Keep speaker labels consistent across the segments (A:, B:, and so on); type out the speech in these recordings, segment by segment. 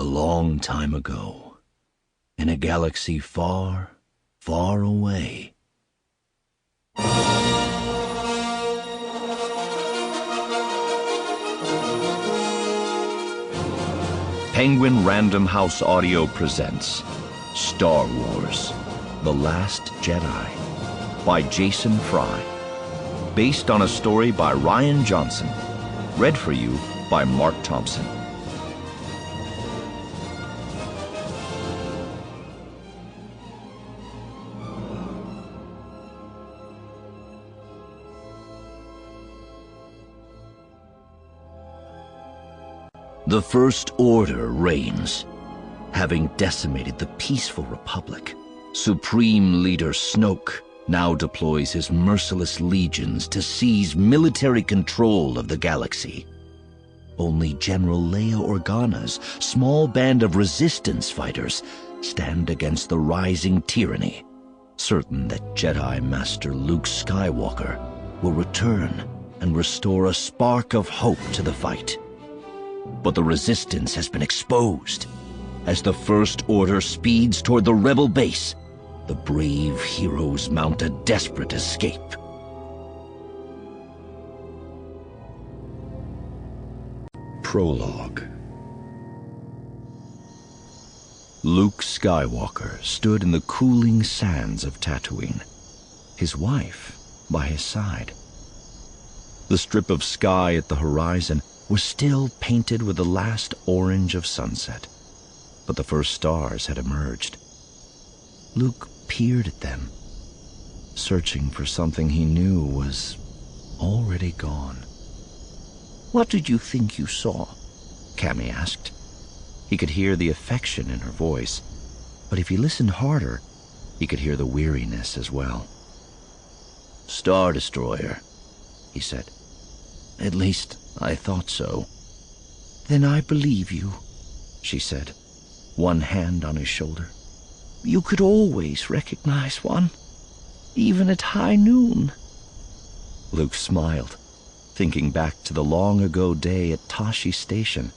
A: long time ago, in a galaxy far, far away. Penguin Random House Audio presents Star Wars: The Last Jedi by Jason Fry. Based on a story by Rian Johnson. Read for you by Marc Thompson. The First Order reigns. Having decimated the peaceful Republic, Supreme Leader Snoke now deploys his merciless legions to seize military control of the galaxy. Only General Leia Organa's small band of resistance fighters stand against the rising tyranny, certain that Jedi Master Luke Skywalker will return and restore a spark of hope to the fight. But the resistance has been exposed. As the First Order speeds toward the rebel base, the brave heroes mount a desperate escape. Prologue. Luke Skywalker stood in the cooling sands of Tatooine, his wife by his side. The strip of sky at the horizon was still painted with the last orange of sunset, but the first stars had emerged. Luke peered at them, searching for something he knew was already gone. "What did you think you saw?" Cammy asked. He could hear the affection in her voice, but if he listened harder, he could hear the weariness as well. "Star Destroyer," he said. "At least I thought so." "Then I believe you," she said, one hand on his shoulder. "You could always recognize one, even at high noon." Luke smiled, thinking back to the long-ago day at Tashi Station,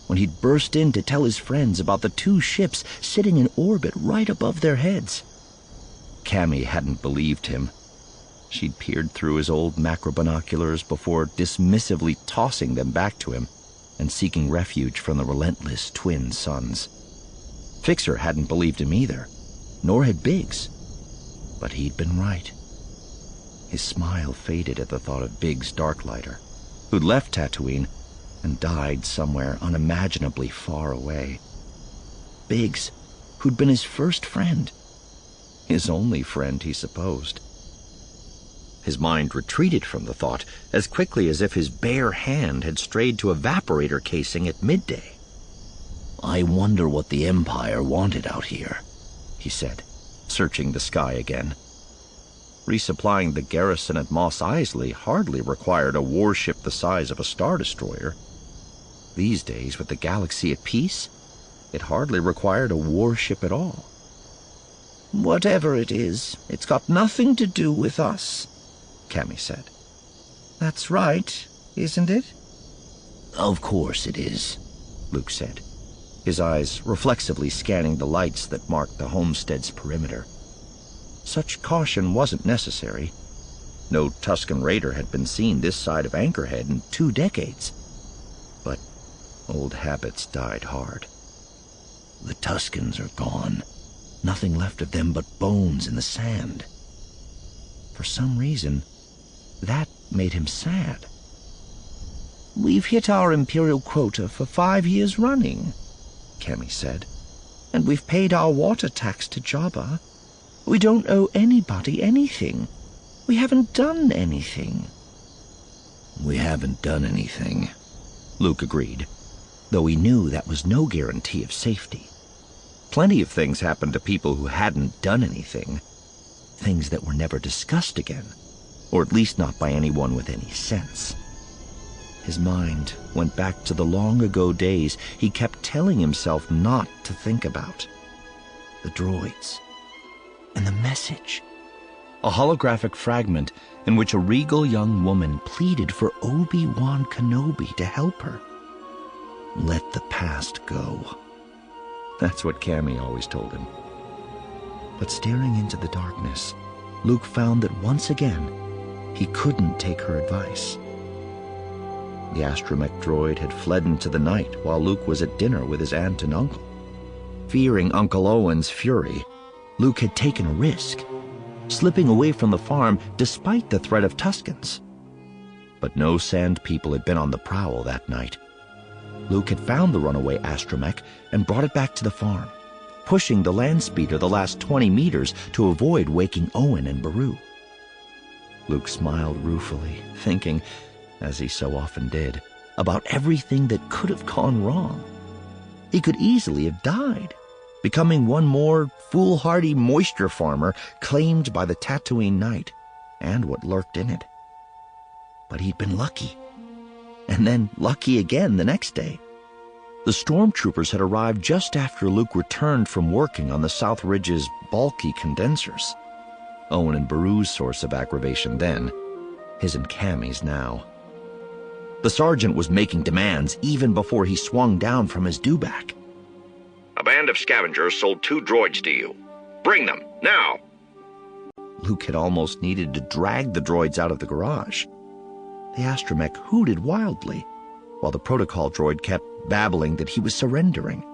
A: when he'd burst in to tell his friends about the two ships sitting in orbit right above their heads. Cammy hadn't believed him. She'd peered through his old macro binoculars before dismissively tossing them back to him and seeking refuge from the relentless twin suns. Fixer hadn't believed him either, nor had Biggs. But he'd been right. His smile faded at the thought of Biggs Darklighter, who'd left Tatooine and died somewhere unimaginably far away. Biggs, who'd been his first friend. His only friend, he supposed. His mind retreated from the thought as quickly as if his bare hand had strayed to evaporator casing at midday. "I wonder what the Empire wanted out here," he said, searching the sky again. Resupplying the garrison at Mos Eisley hardly required a warship the size of a Star Destroyer. These days, with the galaxy at peace, it hardly required a warship at all. "Whatever it is, it's got nothing to do with us," Cammy said. "That's right, isn't it?" "Of course it is," Luke said, his eyes reflexively scanning the lights that marked the homestead's perimeter. Such caution wasn't necessary. No Tusken Raider had been seen this side of Anchorhead in 2 decades. But old habits died hard. "The Tuskens are gone. Nothing left of them but bones in the sand." For some reason, that made him sad. "We've hit our Imperial quota for 5 years running," Cammy said. "And we've paid our water tax to Jabba. We don't owe anybody anything. We haven't done anything." "We haven't done anything," Luke agreed, though he knew that was no guarantee of safety. Plenty of things happened to people who hadn't done anything. Things that were never discussed again, or at least not by anyone with any sense. His mind went back to the long-ago days he kept telling himself not to think about. The droids. And the message. A holographic fragment in which a regal young woman pleaded for Obi-Wan Kenobi to help her. Let the past go. That's what Cammy always told him. But staring into the darkness, Luke found that once again, he couldn't take her advice. The astromech droid had fled into the night while Luke was at dinner with his aunt and uncle. Fearing Uncle Owen's fury, Luke had taken a risk, slipping away from the farm despite the threat of Tuskens. But no sand people had been on the prowl that night. Luke had found the runaway astromech and brought it back to the farm, pushing the land speeder the last 20 meters to avoid waking Owen and Beru. Luke smiled ruefully, thinking, as he so often did, about everything that could have gone wrong. He could easily have died, becoming one more foolhardy moisture farmer claimed by the Tatooine night and what lurked in it. But he'd been lucky, and then lucky again the next day. The stormtroopers had arrived just after Luke returned from working on the South Ridge's bulky condensers. Owen and Beru's source of aggravation then, his and Cammy's now. The sergeant was making demands even before he swung down from his dewback.
B: A band of scavengers sold 2 droids to you. Bring them, now!
A: Luke had almost needed to drag the droids out of the garage. The astromech hooted wildly, while the protocol droid kept babbling that he was surrendering.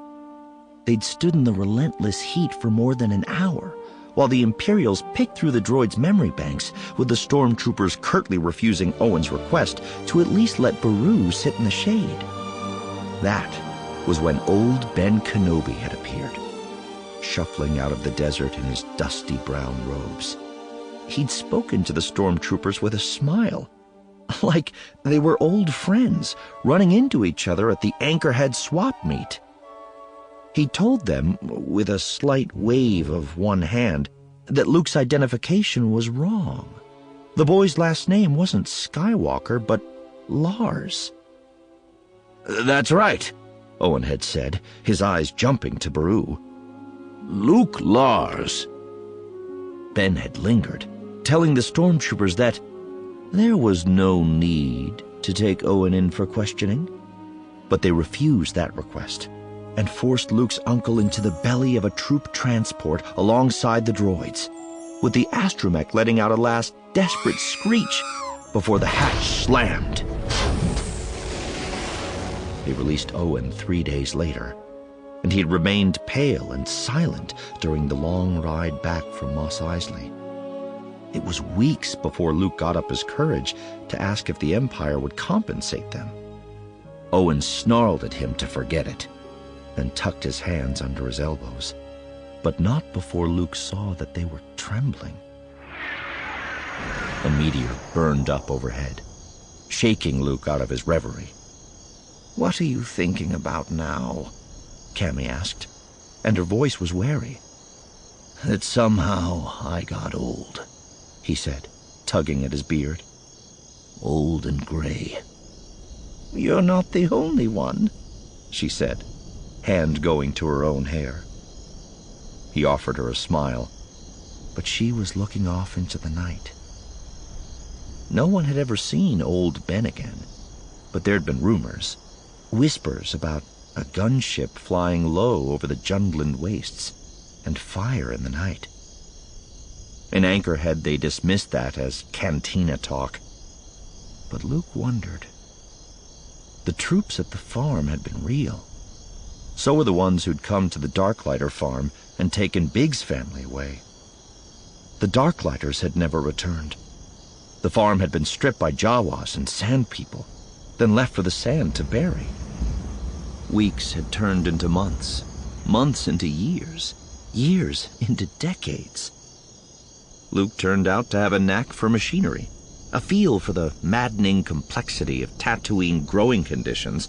A: They'd stood in the relentless heat for more than an hour, while the Imperials picked through the droids' memory banks, with the stormtroopers curtly refusing Owen's request to at least let Beru sit in the shade. That was when old Ben Kenobi had appeared, shuffling out of the desert in his dusty brown robes. He'd spoken to the stormtroopers with a smile, like they were old friends running into each other at the Anchorhead swap meet. He told them, with a slight wave of one hand, that Luke's identification was wrong. The boy's last name wasn't Skywalker, but Lars.
B: That's right,
A: Owen had said, his eyes jumping to Beru.
B: Luke Lars.
A: Ben had lingered, telling the stormtroopers that there was no need to take Owen in for questioning. But they refused that request and forced Luke's uncle into the belly of a troop transport alongside the droids, with the astromech letting out a last desperate screech before the hatch slammed. They released Owen 3 days later, and he had remained pale and silent during the long ride back from Mos Eisley. It was weeks before Luke got up his courage to ask if the Empire would compensate them. Owen snarled at him to forget it, then tucked his hands under his elbows, but not before Luke saw that they were trembling. A meteor burned up overhead, shaking Luke out of his reverie. "What are you thinking about now?" Cammy asked, and her voice was wary. "That somehow I got old," he said, tugging at his beard. "Old and gray." "You're not the only one," she said, hand going to her own hair. He offered her a smile, but she was looking off into the night. No one had ever seen old Ben again, but there'd been rumors, whispers about a gunship flying low over the Jundland wastes, and fire in the night. In Anchorhead, they dismissed that as cantina talk. But Luke wondered. The troops at the farm had been real. So were the ones who'd come to the Darklighter farm and taken Big's family away. The Darklighters had never returned. The farm had been stripped by Jawas and Sand People, then left for the sand to bury. Weeks had turned into months, months into years, years into decades. Luke turned out to have a knack for machinery, a feel for the maddening complexity of Tatooine growing conditions,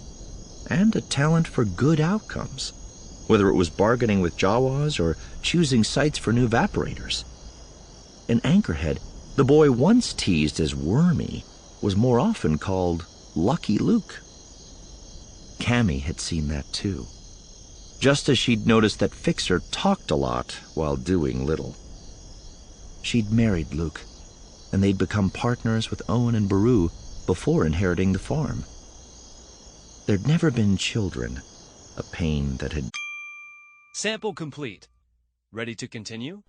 A: and a talent for good outcomes, whether it was bargaining with Jawas or choosing sites for new evaporators. In Anchorhead, the boy once teased as wormy was more often called Lucky Luke. Cammy had seen that too, just as she'd noticed that Fixer talked a lot while doing little. She'd married Luke, and they'd become partners with Owen and Beru before inheriting the farm. There'd never been children, a pain that had
C: Sample complete. Ready to continue?